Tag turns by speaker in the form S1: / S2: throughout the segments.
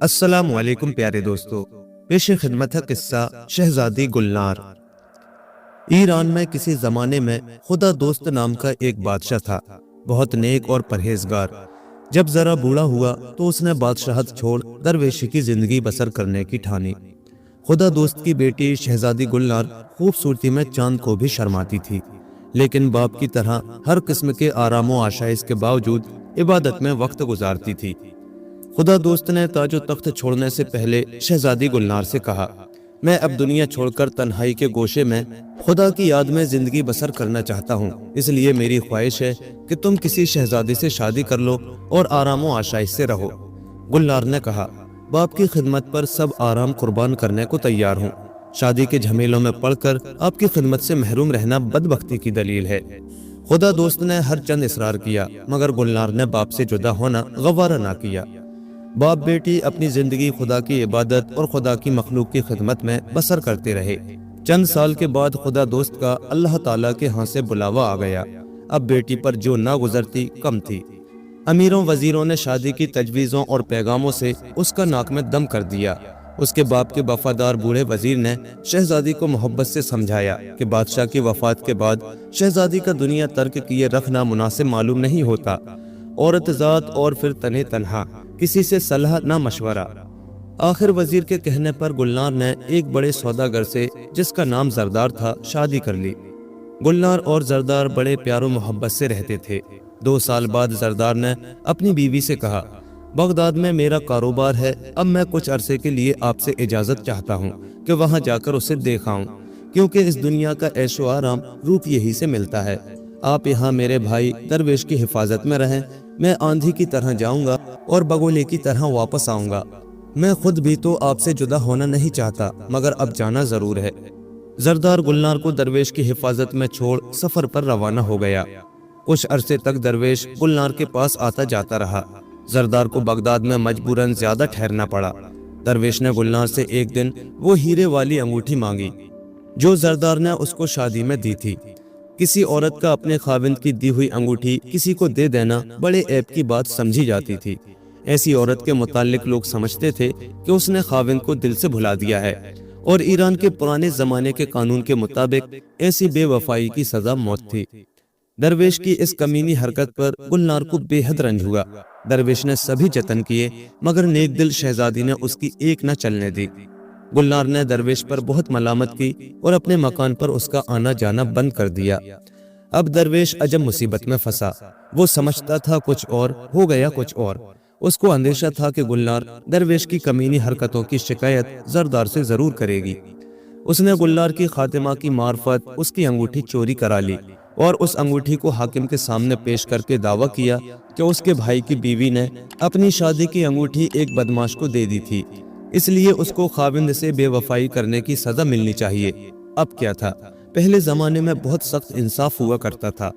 S1: السلام علیکم پیارے دوستو، پیش خدمت ہے قصہ شہزادی گلنار۔ ایران میں کسی زمانے میں خدا دوست نام کا ایک بادشاہ تھا، بہت نیک اور پرہیزگار۔ جب ذرا بوڑھا ہوا تو اس نے بادشاہت چھوڑ درویشی کی زندگی بسر کرنے کی ٹھانی۔ خدا دوست کی بیٹی شہزادی گلنار خوبصورتی میں چاند کو بھی شرماتی تھی، لیکن باپ کی طرح ہر قسم کے آرام و آشائش کے باوجود عبادت میں وقت گزارتی تھی۔ خدا دوست نے تاج و تخت چھوڑنے سے پہلے شہزادی گلنار سے کہا، میں اب دنیا چھوڑ کر تنہائی کے گوشے میں خدا کی یاد میں زندگی بسر کرنا چاہتا ہوں، اس لیے میری خواہش ہے کہ تم کسی شہزادی سے شادی کر لو اور آرام و آشائش سے رہو۔ گلنار نے کہا، باپ کی خدمت پر سب آرام قربان کرنے کو تیار ہوں، شادی کے جھمیلوں میں پڑ کر آپ کی خدمت سے محروم رہنا بدبختی کی دلیل ہے۔ خدا دوست نے ہر چند اصرار کیا، مگر گلنار نے باپ سے جدا ہونا گوارا نہ کیا۔ باپ بیٹی اپنی زندگی خدا کی عبادت اور خدا کی مخلوق کی خدمت میں بسر کرتے رہے۔ چند سال کے بعد خدا دوست کا اللہ تعالیٰ کے ہاں سے بلاوا آ گیا۔ اب بیٹی پر جو نہ گزرتی کم تھی۔ امیروں وزیروں نے شادی کی تجویزوں اور پیغاموں سے اس کا ناک میں دم کر دیا۔ اس کے باپ کے وفادار بوڑھے وزیر نے شہزادی کو محبت سے سمجھایا کہ بادشاہ کی وفات کے بعد شہزادی کا دنیا ترک کیے رکھنا مناسب معلوم نہیں ہوتا، عورت ذات اور پھر تنے تنہا، کسی سے صلاح نہ مشورہ۔ آخر وزیر کے کہنے پر گلنار نے ایک بڑے سوداگر سے، جس کا نام زردار تھا، شادی کر لی۔ گلنار اور زردار بڑے پیار و محبت سے رہتے تھے۔ 2 سال بعد زردار نے اپنی بیوی سے کہا، بغداد میں میرا کاروبار ہے، اب میں کچھ عرصے کے لیے آپ سے اجازت چاہتا ہوں کہ وہاں جا کر اسے دیکھ آؤں، کیونکہ اس دنیا کا عیش و آرام روپ یہی سے ملتا ہے۔ آپ یہاں میرے بھائی درویش کی حفاظت میں رہیں، میں آندھی کی طرح جاؤں گا اور بگولے کی طرح واپس آؤں گا۔ میں خود بھی تو آپ سے جدا ہونا نہیں چاہتا، مگر اب جانا ضرور ہے۔ زردار گلنار کو درویش کی حفاظت میں چھوڑ سفر پر روانہ ہو گیا۔ کچھ عرصے تک درویش گلنار کے پاس آتا جاتا رہا۔ زردار کو بغداد میں مجبوراً زیادہ ٹھہرنا پڑا۔ درویش نے گلنار سے ایک دن وہ ہیرے والی انگوٹھی مانگی جو زردار نے اس کو شادی میں دی تھی۔ کسی عورت کا اپنے خاوند کی دی ہوئی انگوٹھی کسی کو دے دینا بڑے عیب کی بات سمجھی جاتی تھی۔ ایسی عورت کے متعلق لوگ سمجھتے تھے کہ اس نے خاوند کو دل سے بھلا دیا ہے، اور ایران کے پرانے زمانے کے قانون کے مطابق ایسی بے وفائی کی سزا موت تھی۔ درویش کی اس کمینی حرکت پر گلنار کو بے حد رنج ہوا۔ درویش نے سبھی جتن کیے، مگر نیک دل شہزادی نے اس کی ایک نہ چلنے دی۔ گلنار نے درویش پر بہت ملامت کی اور اپنے مکان پر اس کا آنا جانا بند کر دیا۔ اب درویش عجب مصیبت میں پھنسا۔ وہ سمجھتا تھا کچھ اور، ہو گیا کچھ اور۔ اس کو اندیشہ تھا کہ گلنار درویش کی کمینی حرکتوں کی شکایت زردار سے ضرور کرے گی۔ اس نے گلنار کی خاتمہ کی معرفت اس کی انگوٹھی چوری کرا لی اور اس انگوٹھی کو حاکم کے سامنے پیش کر کے دعویٰ کیا کہ اس کے بھائی کی بیوی نے اپنی شادی کی انگوٹھی ایک بدماش کو دے دی تھی، اس لیے اس کو خاوند سے بے وفائی کرنے کی سزا ملنی چاہیے۔ اب کیا تھا، پہلے زمانے میں بہت سخت انصاف ہوا کرتا تھا۔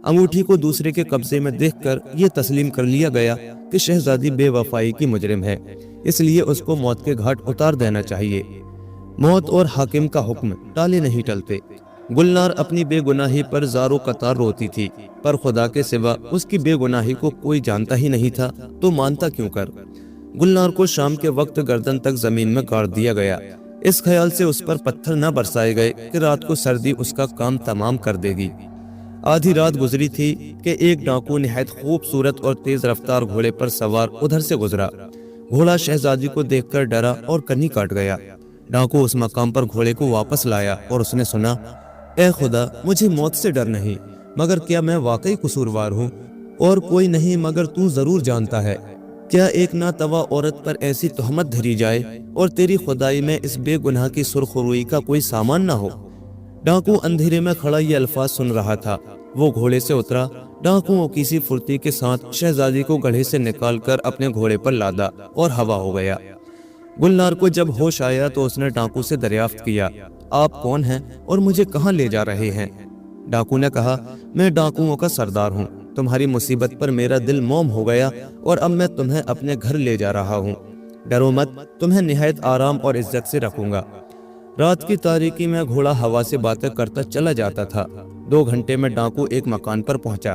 S1: انگوٹھی کو دوسرے کے قبضے میں دیکھ کر یہ تسلیم کر لیا گیا کہ شہزادی بے وفائی کی مجرم ہے، اس لیے اس کو موت کے گھاٹ اتار دینا چاہیے۔ موت اور حاکم کا حکم ٹالے نہیں ٹلتے۔ گلنار اپنی بے گناہی پر زاروں قطار روتی تھی، پر خدا کے سوا اس کی بے گناہی کو کوئی جانتا ہی نہیں تھا، تو مانتا کیوں کر؟ گلنار کو شام کے وقت گردن تک زمین میں گاڑ دیا گیا، اس خیال سے اس پر پتھر نہ برسائے گئے کہ رات کو سردی اس کا کام تمام کر دے گی۔ آدھی رات گزری تھی کہ ایک ڈاکو نہایت خوبصورت اور تیز رفتار گھوڑے پر سوار ادھر سے گزرا۔ گھوڑا شہزادی کو دیکھ کر ڈرا اور کنی کاٹ گیا۔ ڈاکو اس مقام پر گھوڑے کو واپس لایا اور اس نے سنا، اے خدا، مجھے موت سے ڈر نہیں، مگر کیا میں واقعی قصوروار ہوں؟ اور کوئی نہیں مگر تو ضرور جانتا ہے۔ کیا ایک ناتوا عورت پر ایسی تہمت دھری جائے اور تیری خدائی میں اس بے گناہ کی سرخ روئی کا کوئی سامان نہ ہو؟ ڈاکو اندھیرے میں کھڑا یہ الفاظ سن رہا تھا۔ وہ گھوڑے سے اترا۔ ڈاکو کسی پھرتی کے ساتھ شہزادی کو گڑھے سے نکال کر اپنے گھوڑے پر لادا اور ہوا ہو گیا۔ گلنار کو جب ہوش آیا تو اس نے ڈاکو سے دریافت کیا، آپ کون ہیں اور مجھے کہاں لے جا رہے ہیں؟ ڈاکو نے کہا، میں ڈاکوؤں کا سردار ہوں، تمہاری مصیبت پر میرا دل موم ہو گیا اور اب میں تمہیں اپنے گھر لے جا رہا ہوں۔ ڈرو مت، تمہیں نہایت آرام اور عزت سے رکھوں گا۔ رات کی تاریکی میں گھوڑا ہوا سے باتیں کرتا چلا جاتا تھا۔ 2 گھنٹے میں ڈاکو ایک مکان پر پہنچا۔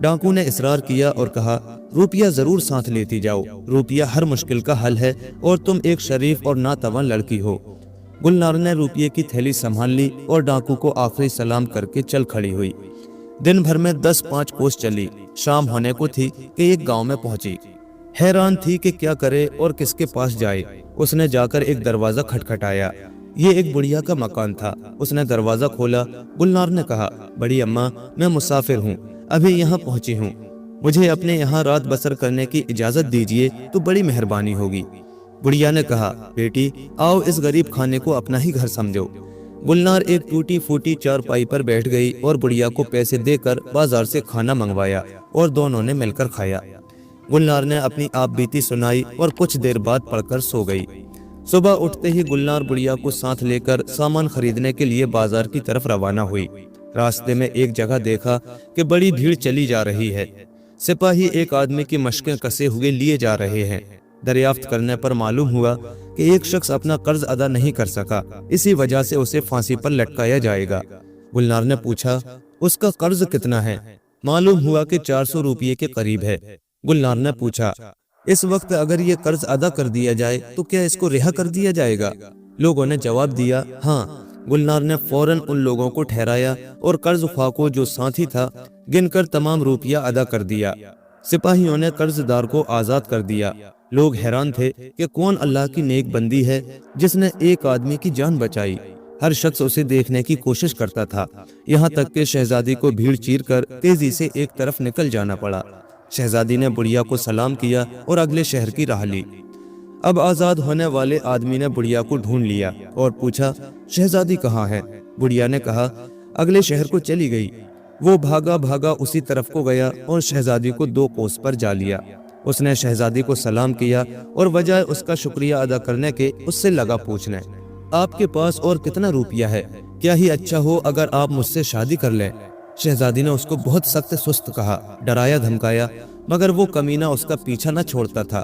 S1: ڈاکو نے اصرار کیا اور کہا روپیہ ضرور ساتھ لیتی جاؤ، روپیہ ہر مشکل کا حل ہے اور تم ایک شریف اور ناتواں لڑکی ہو۔ گلنار نے روپیے کی تھیلی سنبھال لی اور ڈاکو کو آخری سلام کر کے چل کھڑی ہوئی۔ دن بھر میں 10-5 کوس چلی، شام ہونے کو تھی کہ ایک گاؤں میں پہنچی۔ حیران تھی کہ کیا کرے اور کس کے پاس جائے۔ اس نے جا کر ایک دروازہ کھٹکھٹایا۔ یہ ایک بڑھیا کا مکان تھا۔ اس نے دروازہ کھولا۔ گلنار نے کہا بڑی اماں، میں مسافر ہوں، ابھی یہاں پہنچی ہوں، مجھے اپنے یہاں رات بسر کرنے کی اجازت دیجیے تو بڑی مہربانی ہوگی۔ بڑھیا نے کہا بیٹی آؤ، اس غریب خانے کو اپنا ہی گھر سمجھو۔ گلنار ایک ٹوٹی پھوٹی چارپائی پر بیٹھ گئی اور بڑھیا کو پیسے دے کر بازار سے کھانا منگوایا اور دونوں نے مل کر کھایا۔ گلنار نے اپنی آپ بیتی سنائی اور کچھ دیر بعد پڑھ کر سو گئی۔ صبح اٹھتے ہی گلنار بڑھیا کو ساتھ لے کر سامان خریدنے کے لیے بازار کی طرف روانہ ہوئی۔ راستے میں ایک جگہ دیکھا کہ بڑی بھیڑ چلی جا رہی ہے۔ سپاہی ایک آدمی کی مشقیں کسے ہوئے لیے جا رہے ہیں۔ دریافت کرنے پر معلوم ہوا کہ ایک شخص اپنا قرض ادا نہیں کر سکا، اسی وجہ سے اسے پھانسی پر لٹکایا جائے گا۔ گلنار نے پوچھا اس کا قرض کتنا ہے؟ معلوم ہوا کہ 400 روپیے کے قریب ہے۔ گلنار نے پوچھا اس وقت اگر یہ قرض ادا کر دیا جائے تو کیا اس کو رہا کر دیا جائے گا؟ لوگوں نے جواب دیا ہاں۔ گلنار نے فوراً ان لوگوں کو ٹھہرایا اور قرض خواہ کو جو ساتھی تھا گن کر تمام روپیہ ادا کر دیا۔ سپاہیوں نے قرض دار کو آزاد کر دیا۔ لوگ حیران تھے کہ کون اللہ کی نیک بندی ہے جس نے ایک آدمی کی جان بچائی۔ ہر شخص اسے دیکھنے کی کوشش کرتا تھا، یہاں تک کہ شہزادی کو بھیڑ چیر کر تیزی سے ایک طرف نکل جانا پڑا۔ شہزادی نے بڑھیا کو سلام کیا اور اگلے شہر کی راہ لی۔ اب آزاد ہونے والے آدمی نے بڑھیا کو ڈھونڈ لیا اور پوچھا شہزادی کہاں ہے؟ بڑھیا نے کہا اگلے شہر کو چلی گئی۔ وہ بھاگا بھاگا اسی طرف کو گیا اور شہزادی کو 2 کوس پر جا لیا۔ اس نے شہزادی کو سلام کیا اور بجائے اس کا شکریہ ادا کرنے کے اس سے لگا پوچھنے آپ کے پاس اور کتنا روپیہ ہے؟ کیا ہی اچھا ہو اگر آپ مجھ سے شادی کر لیں۔ شہزادی نے اس کو بہت سخت سست کہا، ڈرایا دھمکایا، مگر وہ کمینہ اس کا پیچھا نہ چھوڑتا تھا۔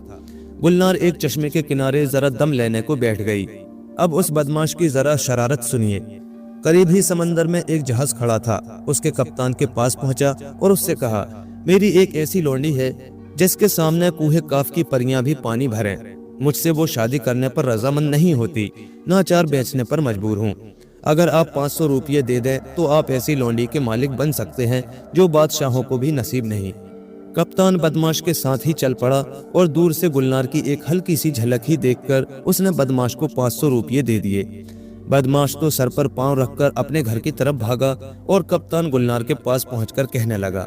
S1: گلنار ایک چشمے کے کنارے ذرا دم لینے کو بیٹھ گئی۔ اب اس بدماش کی ذرا شرارت سنیے۔ قریب ہی سمندر میں ایک جہاز کھڑا تھا۔ اس کے کپتان کے پاس پہنچا اور اس سے کہا میری ایک ایسی لونڈی ہے جس کے سامنے کوہ کاف کی پریاں بھی پانی بھریں، مجھ سے وہ شادی کرنے پر رضامند نہیں ہوتی، ناچار بیچنے پر مجبور ہوں۔ اگر آپ 500 روپیے دے دیں تو آپ ایسی لونڈی کے مالک بن سکتے ہیں جو بادشاہوں کو بھی نصیب نہیں۔ کپتان بدماش کے ساتھ ہی چل پڑا اور دور سے گلنار کی ایک ہلکی سی جھلک ہی دیکھ کر اس نے بدماش کو 500 روپیے دے دیے۔ بدماش تو سر پر پاؤں رکھ کر اپنے گھر کی طرف بھاگا اور کپتان گلنار کے پاس پہنچ کر کہنے لگا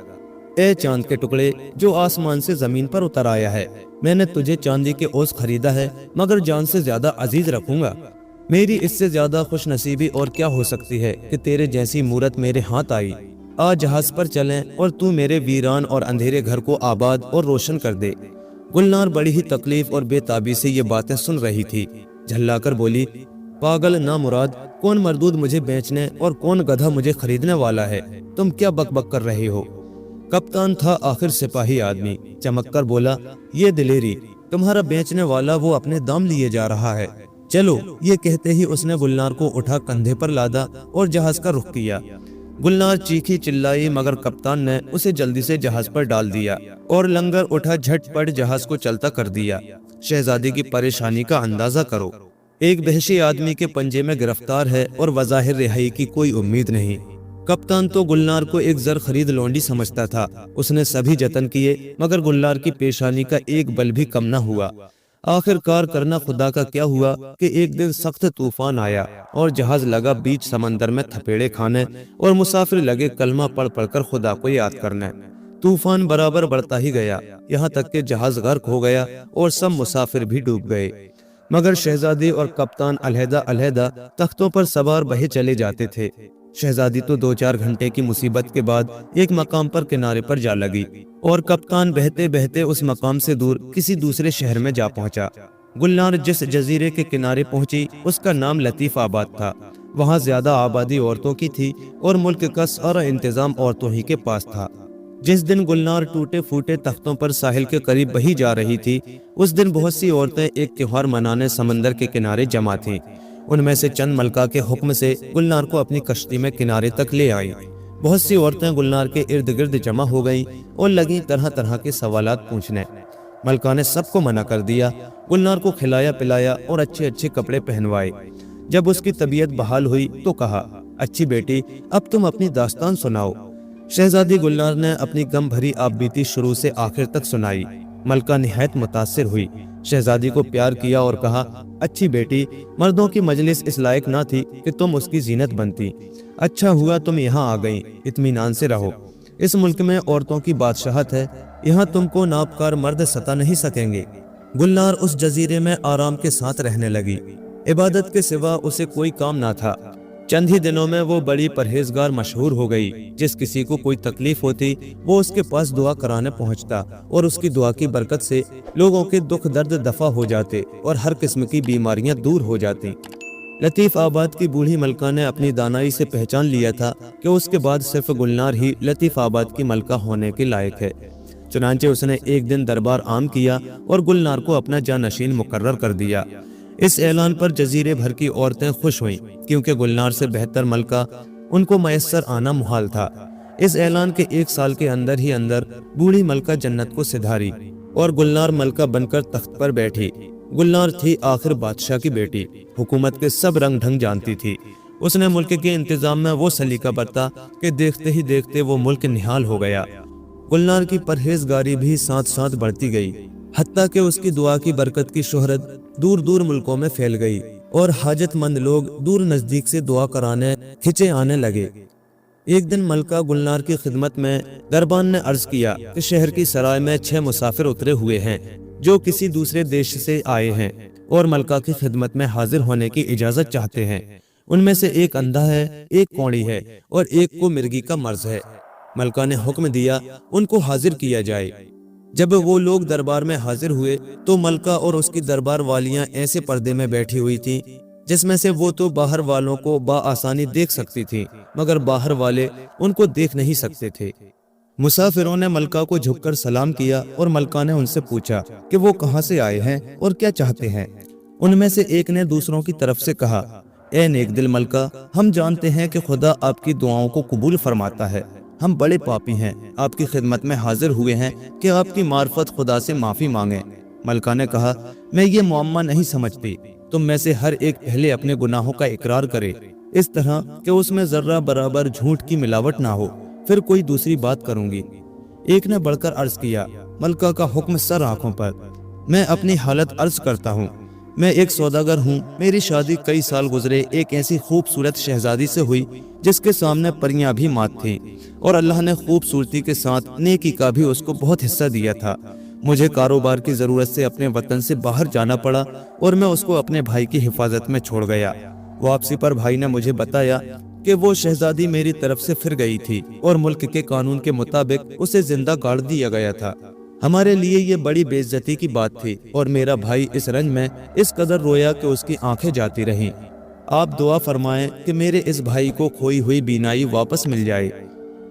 S1: اے چاند کے ٹکڑے جو آسمان سے زمین پر اتر آیا ہے، میں نے تجھے چاندی کے اوز خریدا ہے مگر جان سے زیادہ عزیز رکھوں گا۔ میری اس سے زیادہ خوش نصیبی اور کیا ہو سکتی ہے کہ تیرے جیسی مورت میرے ہاتھ آئی۔ آج جہاز پر چلیں اور تو میرے ویران اور اندھیرے گھر کو آباد اور روشن کر دے۔ گلنار بڑی ہی تکلیف اور بے تابی سے یہ باتیں سن رہی تھی۔ جھلا کر بولی پاگل نامراد، کون مردود مجھے بیچنے اور کون گدھا مجھے خریدنے والا ہے؟ تم کیا بک بک کر رہے ہو؟ کپتان تھا آخر سپاہی آدمی، چمک کر بولا یہ دلیری، تمہارا بیچنے والا وہ اپنے دام لیے جا رہا ہے، چلو۔ یہ کہتے ہی اس نے گلنار کو اٹھا کندھے پر لادا اور جہاز کا رخ کیا۔ گلنار چیخی چلائی مگر کپتان نے اسے جلدی سے جہاز پر ڈال دیا اور لنگر اٹھا جھٹ پٹ جہاز کو چلتا کر دیا۔ شہزادی کی پریشانی کا اندازہ کرو، ایک وحشی آدمی کے پنجے میں گرفتار ہے اور بظاہر رہائی کی کوئی امید نہیں۔ کپتان تو گلنار کو ایک زر خرید لونڈی سمجھتا تھا۔ اس نے سبھی جتن کیے مگر گلنار کی پیشانی کا ایک بل بھی کم نہ ہوا۔ آخر کار کرنا خدا کا کیا ہوا کہ ایک دن سخت طوفان آیا اور جہاز لگا بیچ سمندر میں تھپیڑے کھانے اور مسافر لگے کلمہ پڑھ پڑھ کر خدا کو یاد کرنے۔ طوفان برابر بڑھتا ہی گیا، یہاں تک کہ جہاز غرق ہو گیا اور سب مسافر بھی ڈوب گئے، مگر شہزادی اور کپتان علیحدہ علیحدہ تختوں پر سوار بہے چلے جاتے تھے۔ شہزادی تو 2-4 گھنٹے کی مصیبت کے بعد ایک مقام پر کنارے پر جا لگی اور کپتان بہتے بہتے اس مقام سے دور کسی دوسرے شہر میں جا پہنچا۔ گلنار جس جزیرے کے کنارے پہنچی اس کا نام لطیف آباد تھا۔ وہاں زیادہ آبادی عورتوں کی تھی اور ملک کا سارا انتظام عورتوں ہی کے پاس تھا۔ جس دن گلنار ٹوٹے پھوٹے تختوں پر ساحل کے قریب بہی جا رہی تھی، اس دن بہت سی عورتیں ایک تہوار منانے سمندر کے کنارے جمع تھیں۔ ان میں سے چند ملکہ کے حکم سے گلنار کو اپنی کشتی میں کنارے تک لے آئی۔ بہت سی عورتیں گلنار کے ارد گرد جمع ہو گئیں اور لگیں طرح طرح کے سوالات پوچھنے۔ ملکہ نے سب کو منع کر دیا، گلنار کو کھلایا پلایا اور اچھے اچھے کپڑے پہنوائے۔ جب اس کی طبیعت بحال ہوئی تو کہا، اچھی بیٹی اب تم اپنی داستان سناؤ۔ شہزادی گلنار نے اپنی غم بھری آپ بیتی شروع سے آخر تک سنائی۔ ملکہ نہایت متاثر ہوئی، شہزادی کو پیار کیا اور کہا، اچھی بیٹی مردوں کی مجلس اس لائق نہ تھی کہ تم اس کی زینت بنتی، اچھا ہوا تم یہاں آ گئیں، اطمینان سے رہو۔ اس ملک میں عورتوں کی بادشاہت ہے، یہاں تم کو ناپکار مرد ستا نہیں سکیں گے۔ گلنار اس جزیرے میں آرام کے ساتھ رہنے لگی، عبادت کے سوا اسے کوئی کام نہ تھا۔ چند ہی دنوں میں وہ بڑی پرہیزگار مشہور ہو گئی۔ جس کسی کو کوئی تکلیف ہوتی وہ اس کے پاس دعا کرانے پہنچتا اور اس کی دعا کی برکت سے لوگوں کے دکھ درد دفع ہو جاتے اور ہر قسم کی بیماریاں دور ہو جاتی۔ لطیف آباد کی بوڑھی ملکہ نے اپنی دانائی سے پہچان لیا تھا کہ اس کے بعد صرف گلنار ہی لطیف آباد کی ملکہ ہونے کے لائق ہے۔ چنانچہ اس نے ایک دن دربار عام کیا اور گلنار کو اپنا جانشین مقرر کر دیا۔ اس اعلان پر جزیرے بھر کی عورتیں خوش ہوئیں، کیونکہ گلنار سے بہتر ملکہ ان کو میسر آنا محال تھا۔ اس اعلان کے 1 سال کے اندر ہی اندر بوڑھی ملکہ جنت کو سدھاری اور گلنار ملکہ بن کر تخت پر بیٹھی۔ گلنار تھی آخر بادشاہ کی بیٹی، حکومت کے سب رنگ ڈھنگ جانتی تھی۔ اس نے ملک کے انتظام میں وہ سلیقہ برتا کہ دیکھتے ہی دیکھتے وہ ملک نہال ہو گیا۔ گلنار کی پرہیزگاری بھی ساتھ ساتھ بڑھتی گئی، حتیٰ کہ اس کی دعا کی برکت کی شہرت دور دور ملکوں میں پھیل گئی اور حاجت مند لوگ دور نزدیک سے دعا کرانے کھچے آنے لگے۔ ایک دن ملکہ گلنار کی خدمت میں دربان نے عرض کیا کہ شہر کی سرائے میں 6 مسافر اترے ہوئے ہیں جو کسی دوسرے دیش سے آئے ہیں اور ملکہ کی خدمت میں حاضر ہونے کی اجازت چاہتے ہیں۔ ان میں سے ایک اندھا ہے، ایک کوڑی ہے اور ایک کو مرگی کا مرض ہے۔ ملکہ نے حکم دیا ان کو حاضر کیا جائے۔ جب وہ لوگ دربار میں حاضر ہوئے تو ملکہ اور اس کی دربار والیاں ایسے پردے میں بیٹھی ہوئی تھیں جس میں سے وہ تو باہر والوں کو بآسانی دیکھ سکتی تھی مگر باہر والے ان کو دیکھ نہیں سکتے تھے۔ مسافروں نے ملکہ کو جھک کر سلام کیا اور ملکہ نے ان سے پوچھا کہ وہ کہاں سے آئے ہیں اور کیا چاہتے ہیں۔ ان میں سے ایک نے دوسروں کی طرف سے کہا، اے نیک دل ملکہ، ہم جانتے ہیں کہ خدا آپ کی دعاؤں کو قبول فرماتا ہے، ہم بڑے پاپی ہیں، آپ کی خدمت میں حاضر ہوئے ہیں کہ آپ کی معرفت خدا سے معافی مانگیں۔ ملکہ نے کہا، میں یہ معمہ نہیں سمجھتی، تم میں سے ہر ایک پہلے اپنے گناہوں کا اقرار کرے، اس طرح کہ اس میں ذرہ برابر جھوٹ کی ملاوٹ نہ ہو، پھر کوئی دوسری بات کروں گی۔ ایک نے بڑھ کر عرض کیا، ملکہ کا حکم سر آنکھوں پر، میں اپنی حالت عرض کرتا ہوں۔ میں ایک سوداگر ہوں، میری شادی کئی سال گزرے ایک ایسی خوبصورت شہزادی سے ہوئی جس کے سامنے پریاں بھی مات تھیں اور اللہ نے خوبصورتی کے ساتھ نیکی کا بھی اس کو بہت حصہ دیا تھا۔ مجھے کاروبار کی ضرورت سے اپنے وطن سے باہر جانا پڑا اور میں اس کو اپنے بھائی کی حفاظت میں چھوڑ گیا۔ واپسی پر بھائی نے مجھے بتایا کہ وہ شہزادی میری طرف سے پھر گئی تھی اور ملک کے قانون کے مطابق اسے زندہ گاڑ دیا گیا تھا۔ ہمارے لیے یہ بڑی بے عزتی کی بات تھی اور میرا بھائی اس رنج میں اس قدر رویا کہ اس کی آنکھیں جاتی رہیں۔ آپ دعا فرمائیں کہ میرے اس بھائی کو کھوئی ہوئی بینائی واپس مل جائے۔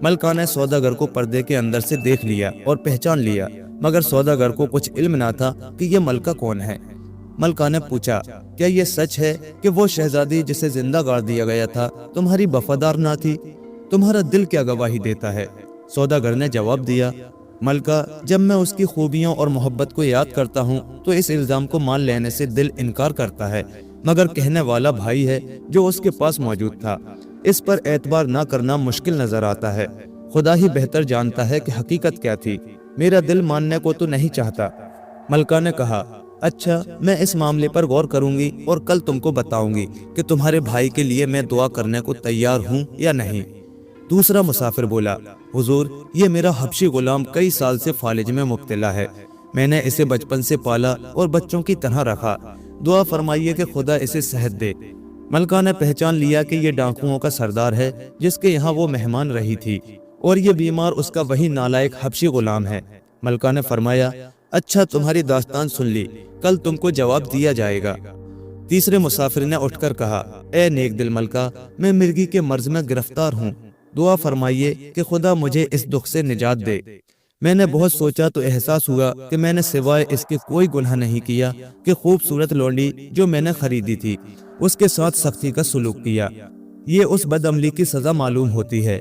S1: ملکہ نے سوداگر کو پردے کے اندر سے دیکھ لیا اور پہچان لیا، مگر سوداگر کو کچھ علم نہ تھا کہ یہ ملکہ کون ہے۔ ملکہ نے پوچھا، کیا یہ سچ ہے کہ وہ شہزادی جسے زندہ گاڑ دیا گیا تھا تمہاری وفادار نہ تھی؟ تمہارا دل کیا گواہی دیتا ہے؟ سوداگر نے جواب دیا، ملکہ، جب میں اس کی خوبیوں اور محبت کو یاد کرتا ہوں تو اس الزام کو مان لینے سے دل انکار کرتا ہے، مگر کہنے والا بھائی ہے جو اس کے پاس موجود تھا، اس پر اعتبار نہ کرنا مشکل نظر آتا ہے۔ خدا ہی بہتر جانتا ہے کہ حقیقت کیا تھی، میرا دل ماننے کو تو نہیں چاہتا۔ ملکہ نے کہا، اچھا، میں اس معاملے پر غور کروں گی اور کل تم کو بتاؤں گی کہ تمہارے بھائی کے لیے میں دعا کرنے کو تیار ہوں یا نہیں۔ دوسرا مسافر بولا، حضور، یہ میرا حبشی غلام کئی سال سے فالج میں مبتلا ہے، میں نے اسے بچپن سے پالا اور بچوں کی طرح رکھا، دعا فرمائیے کہ خدا اسے صحت دے۔ ملکہ نے پہچان لیا کہ یہ ڈاکوؤں کا سردار ہے جس کے یہاں وہ مہمان رہی تھی اور یہ بیمار اس کا وہی نالائق حبشی غلام ہے۔ ملکہ نے فرمایا، اچھا، تمہاری داستان سن لی، کل تم کو جواب دیا جائے گا۔ تیسرے مسافر نے اٹھ کر کہا، اے نیک دل ملکہ، میں مرگی کے مرض میں گرفتار ہوں، دعا فرمائیے کہ خدا مجھے اس دکھ سے نجات دے۔ میں نے بہت سوچا تو احساس ہوا کہ میں نے سوائے اس کے کوئی گناہ نہیں کیا کہ خوبصورت لونڈی جو میں نے خریدی تھی اس کے ساتھ سختی کا سلوک کیا، یہ اس بدعملی کی سزا معلوم ہوتی ہے۔